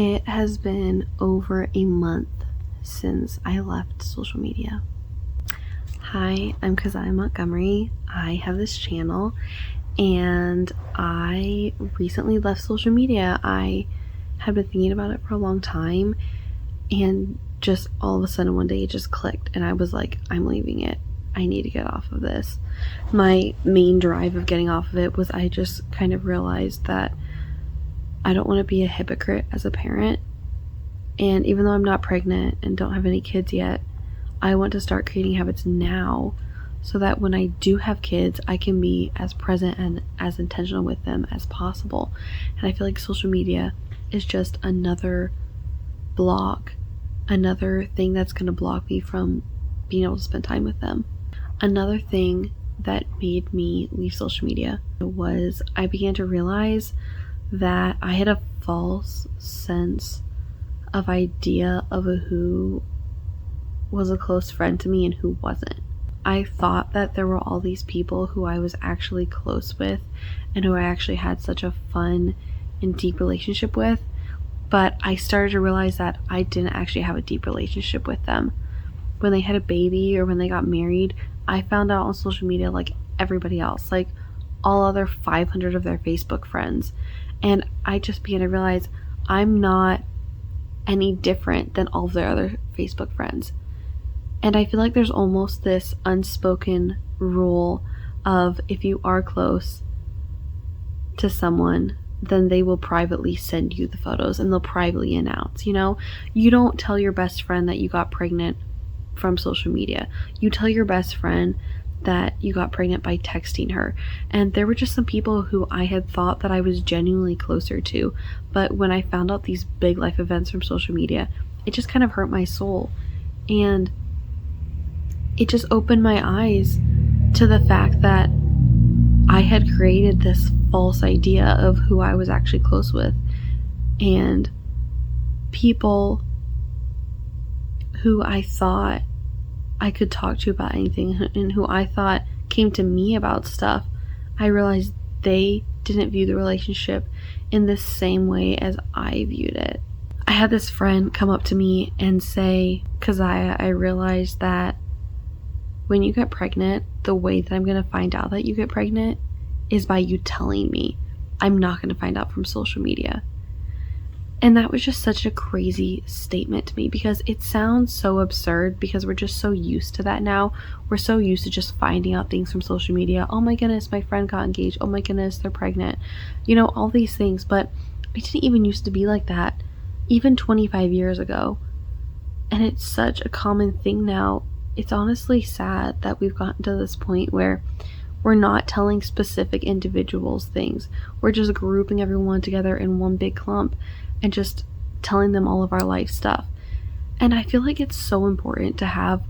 It has been over a month since I left social media. Hi, I'm Keziah Montgomery. I have this channel and I recently left social media. I had been thinking about it for a long time and just all of a sudden one day it just clicked and I was like, I'm leaving it. I need to get off of this. My main drive of getting off of it was I just kind of realized that I don't want to be a hypocrite as a parent. And even though I'm not pregnant and don't have any kids yet, I want to start creating habits now so that when I do have kids, I can be as present and as intentional with them as possible. And I feel like social media is just another block, another thing that's going to block me from being able to spend time with them. Another thing that made me leave social media was I began to realize that I had a false sense of idea of who was a close friend to me and who wasn't. I thought that there were all these people who I was actually close with and who I actually had such a fun and deep relationship with, but I started to realize that I didn't actually have a deep relationship with them. When they had a baby or when they got married, I found out on social media like everybody else, like all other 500 of their Facebook friends. And I just began to realize I'm not any different than all of their other Facebook friends. And I feel like there's almost this unspoken rule of if you are close to someone, then they will privately send you the photos and they'll privately announce, you don't tell your best friend that you got pregnant from social media. You tell your best friend that you got pregnant by texting her. And there were just some people who I had thought that I was genuinely closer to, but when I found out these big life events from social media, it just kind of hurt my soul. And it just opened my eyes to the fact that I had created this false idea of who I was actually close with. And people who I thought I could talk to about anything and who I thought came to me about stuff, I realized they didn't view the relationship in the same way as I viewed it. I had this friend come up to me and say, Keziah, I realized that when you get pregnant, the way that I'm going to find out that you get pregnant is by you telling me. I'm not going to find out from social media. And that was just such a crazy statement to me because it sounds so absurd because we're just so used to that now. We're so used to just finding out things from social media. Oh my goodness, my friend got engaged. Oh my goodness, they're pregnant. All these things. But it didn't even used to be like that even 25 years ago. And it's such a common thing now. It's honestly sad that we've gotten to this point where we're not telling specific individuals things. We're just grouping everyone together in one big clump and just telling them all of our life stuff. And I feel like it's so important to have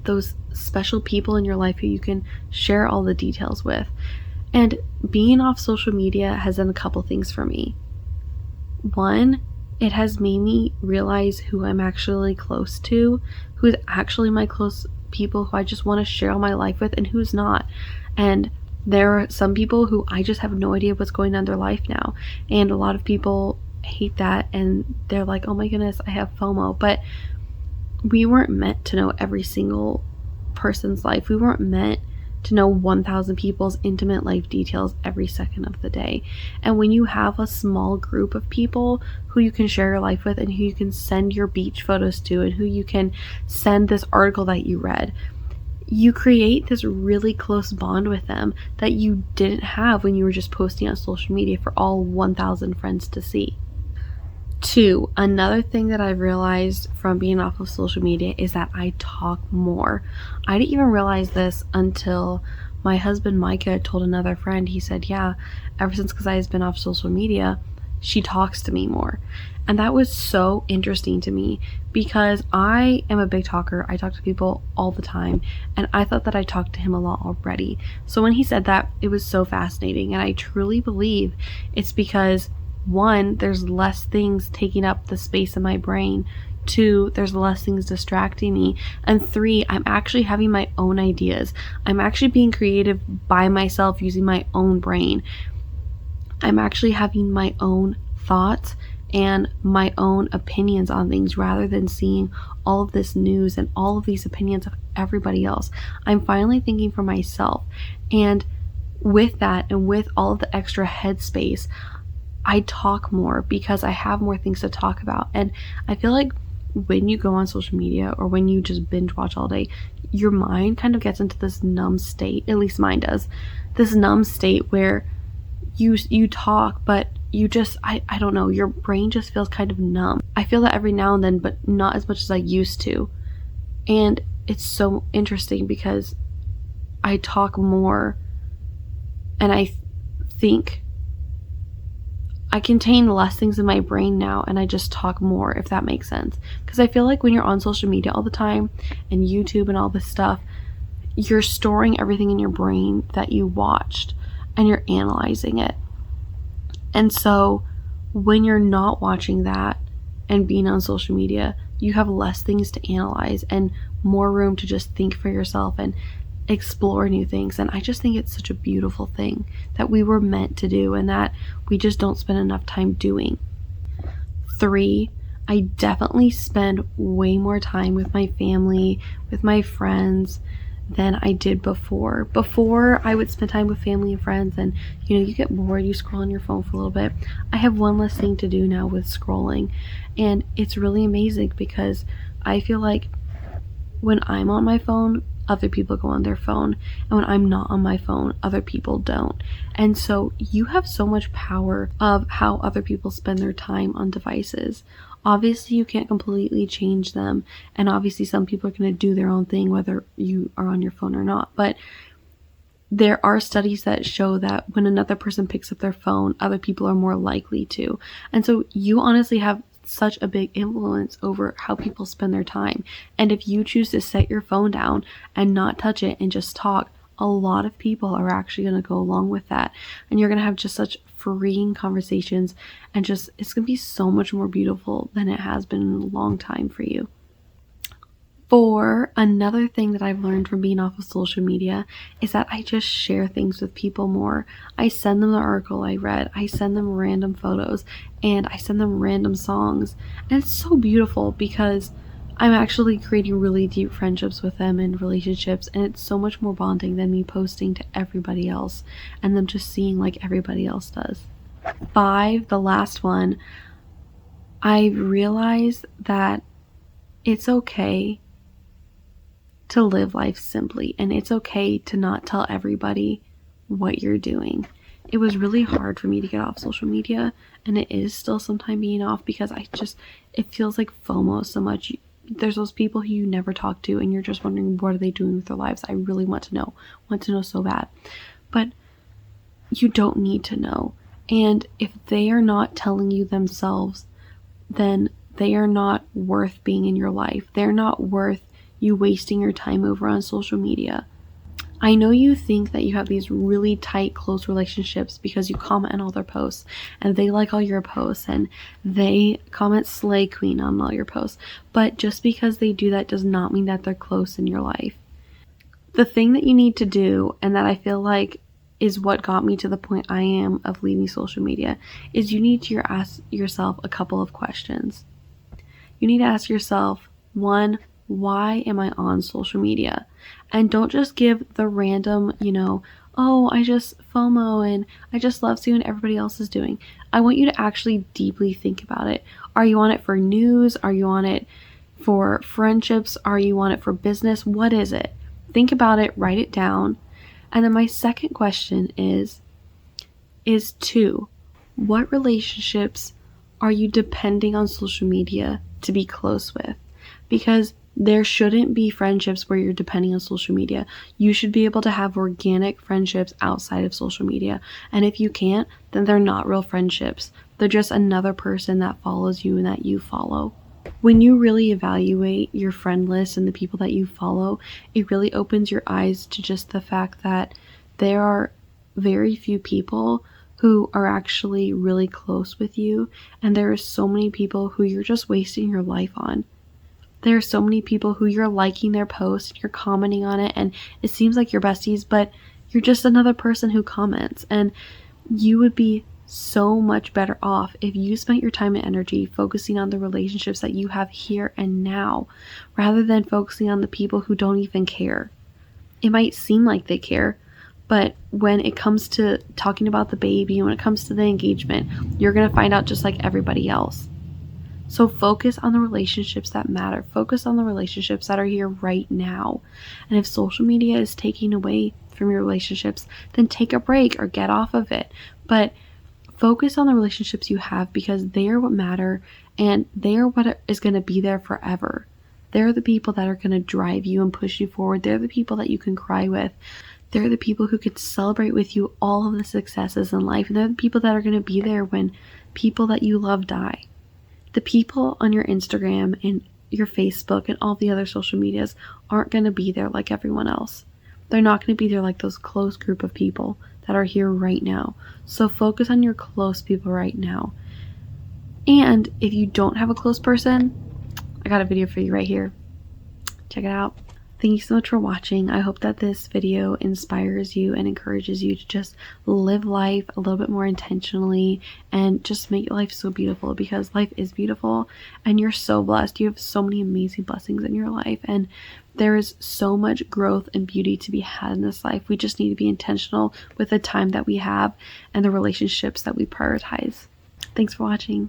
those special people in your life who you can share all the details with. And being off social media has done a couple things for me. One, it has made me realize who I'm actually close to, who's actually my close people who I just want to share all my life with and who's not. And there are some people who I just have no idea what's going on in their life now. And a lot of people hate that and they're like, oh my goodness, I have FOMO. But we weren't meant to know every single person's life. We weren't meant to know 1,000 people's intimate life details every second of the day. And when you have a small group of people who you can share your life with and who you can send your beach photos to and who you can send this article that you read, you create this really close bond with them that you didn't have when you were just posting on social media for all 1,000 friends to see. Two, another thing that I've realized from being off of social media is that I talk more. I didn't even realize this until my husband Micah told another friend. He said, yeah, ever since Keziah's been off social media, she talks to me more. And that was so interesting to me because I am a big talker. I talk to people all the time and I thought that I talked to him a lot already. So when he said that, it was so fascinating, and I truly believe it's because one, there's less things taking up the space in my brain. Two, there's less things distracting me. And three, I'm actually having my own ideas. I'm actually being creative by myself using my own brain. I'm actually having my own thoughts and my own opinions on things rather than seeing all of this news and all of these opinions of everybody else. I'm finally thinking for myself. And with that and with all of the extra headspace, I talk more because I have more things to talk about. And I feel like when you go on social media or when you just binge watch all day, your mind kind of gets into this numb state, at least mine does, this numb state where you talk, but you just, I don't know, your brain just feels kind of numb. I feel that every now and then, but not as much as I used to. And it's so interesting because I talk more and I think I contain less things in my brain now, and I just talk more, if that makes sense. Because I feel like when you're on social media all the time and YouTube and all this stuff, you're storing everything in your brain that you watched and you're analyzing it. And so when you're not watching that and being on social media, you have less things to analyze and more room to just think for yourself and explore new things. And I just think it's such a beautiful thing that we were meant to do and that we just don't spend enough time doing. 3, I definitely spend way more time with my family, with my friends than I did before. Before, I would spend time with family and friends and, you get bored, you scroll on your phone for a little bit. I have one less thing to do now with scrolling, and it's really amazing because I feel like when I'm on my phone, other people go on their phone, and when I'm not on my phone, other people don't. And so you have so much power of how other people spend their time on devices. Obviously, you can't completely change them, and obviously some people are going to do their own thing whether you are on your phone or not. But there are studies that show that when another person picks up their phone, other people are more likely to. And so you honestly have such a big influence over how people spend their time. And if you choose to set your phone down and not touch it and just talk, a lot of people are actually going to go along with that. And you're going to have just such freeing conversations, and just, it's going to be so much more beautiful than it has been in a long time for you. 4, another thing that I've learned from being off of social media is that I just share things with people more. I send them the article I read, I send them random photos, and I send them random songs. And it's so beautiful because I'm actually creating really deep friendships with them and relationships, and it's so much more bonding than me posting to everybody else and them just seeing like everybody else does. 5, the last one, I realized that it's okay to live life simply, and it's okay to not tell everybody what you're doing. It was really hard for me to get off social media, and it is still sometimes being off because it feels like FOMO so much. There's those people who you never talk to and you're just wondering what are they doing with their lives. I really want to know so bad, but you don't need to know. And if they are not telling you themselves, then they are not worth being in your life. They're not worth you wasting your time over on social media. I know you think that you have these really tight, close relationships because you comment on all their posts and they like all your posts and they comment slay queen on all your posts. But just because they do that does not mean that they're close in your life. The thing that you need to do, and that I feel like is what got me to the point I am of leaving social media, is you need to ask yourself a couple of questions. You need to ask yourself, 1, why am I on social media? And don't just give the random, oh, I just FOMO and I just love seeing what everybody else is doing. I want you to actually deeply think about it. Are you on it for news? Are you on it for friendships? Are you on it for business? What is it? Think about it, write it down. And then my second question is 2, what relationships are you depending on social media to be close with? Because there shouldn't be friendships where you're depending on social media. You should be able to have organic friendships outside of social media. And if you can't, then they're not real friendships. They're just another person that follows you and that you follow. When you really evaluate your friend list and the people that you follow, it really opens your eyes to just the fact that there are very few people who are actually really close with you. And there are so many people who you're just wasting your life on. There are so many people who you're liking their post, you're commenting on it, and it seems like you're besties, but you're just another person who comments. And you would be so much better off if you spent your time and energy focusing on the relationships that you have here and now, rather than focusing on the people who don't even care. It might seem like they care, but when it comes to talking about the baby, when it comes to the engagement, you're going to find out just like everybody else. So focus on the relationships that matter. Focus on the relationships that are here right now. And if social media is taking away from your relationships, then take a break or get off of it. But focus on the relationships you have, because they are what matter, and they are what is going to be there forever. They're the people that are going to drive you and push you forward. They're the people that you can cry with. They're the people who could celebrate with you all of the successes in life. And they're the people that are going to be there when people that you love die. The people on your Instagram and your Facebook and all the other social medias aren't going to be there like everyone else. They're not going to be there like those close group of people that are here right now. So focus on your close people right now. And if you don't have a close person, I got a video for you right here. Check it out. Thank you so much for watching. I hope that this video inspires you and encourages you to just live life a little bit more intentionally and just make life so beautiful, because life is beautiful and you're so blessed. You have so many amazing blessings in your life, and there is so much growth and beauty to be had in this life. We just need to be intentional with the time that we have and the relationships that we prioritize. Thanks for watching.